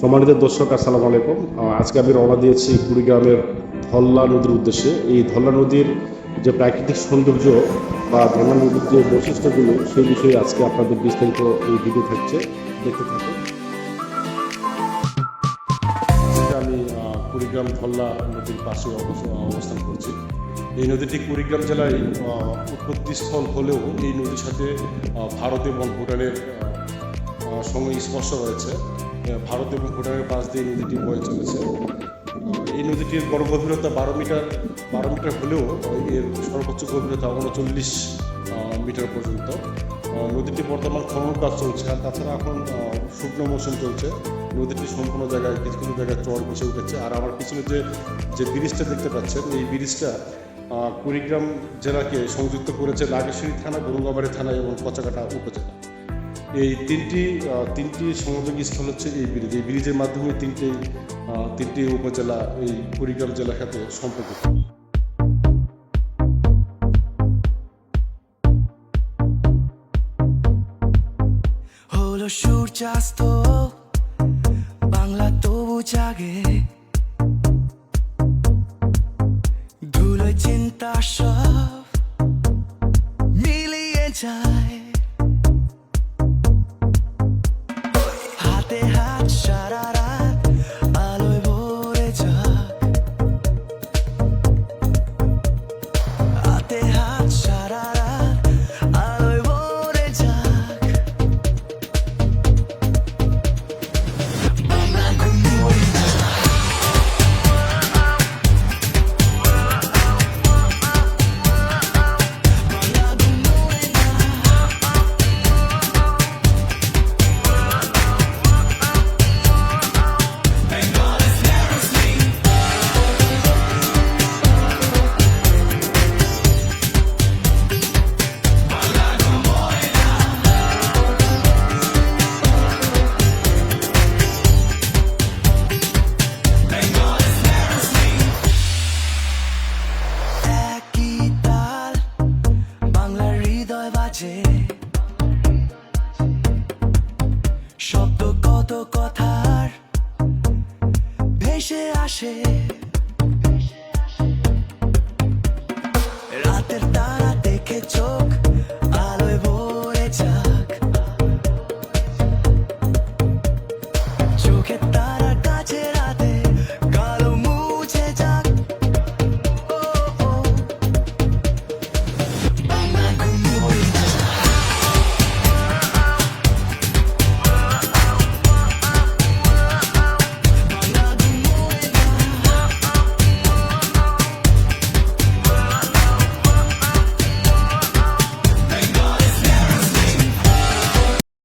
সম্মানিত দর্শক, আসসালামু আলাইকুম। আজকে আমি রওনা দিয়েছি কুড়িগ্রামের ধল্লা নদীর উদ্দেশ্যে। এই ধল্লা নদীর যে প্রাকৃতিক সৌন্দর্য বা ধল্লা নদীর যে বৈশিষ্ট্যগুলো, সেই বিষয়ে আজকে আপনাদের বিস্তারিত এই ভিডিও থাকছে, দেখতে থাকুন। আমি কুড়িগ্রাম ধল্লা নদীর পাশে অবস্থান করছি। এই নদীটি কুড়িগ্রাম জেলায় উৎপত্তিস্থল হলেও এই নদীর সাথে ভারত এবং ভুটানের সঙ্গে স্পর্শ রয়েছে। ভারত এবং ভুটানের পাশ দিয়ে নদীটি বয়ে চলেছে। এই নদীটির বড় গভীরতা 12 মিটার হলেও এর সর্বোচ্চ গভীরতা 39 মিটার পর্যন্ত। নদীটি বর্তমান খনন কাজ চলছে, আর তাছাড়া এখন শুকনো মৌসুম চলছে। নদীটি সম্পূর্ণ জায়গায় কিছু কিছু জায়গায় চর ভেসে উঠেছে। আর আমার পিছনে যে ব্রিজটা দেখতে পাচ্ছেন, এই ব্রিজটা কুড়িগ্রাম জেলাকে সংযুক্ত করেছে নাগেশ্বরী থানা, গরুঙ্গাবাড়ি থানা এবং কচাকাটা উপজেলা। এই তিনটি সংযোগী স্থল হচ্ছে এই ব্রিজ। এই ব্রিজের মাধ্যমে তিনটি উপজেলা এই কুড়িগ্রাম জেলার সাথে সম্পর্কিত। হলো সূর্যাস্ত, বাংলা তবু জাগে, ধুলো চিন্তা সব মিলিয়ে যায়, হাতে হাত সারা রাত আলোয় ভরে যাক, হাতে হাত সারা রাত আলোয় ভরে যাক। বাংলা ঘুমোয় না, বাংলা ঘুমোয় না, Bengal is never sleep. Bangla ঘুমোয় না, Bengal is never sleep. একই তাল বাংলার হৃদয় বাজে, শব্দ কত কথার ভেসে আসে।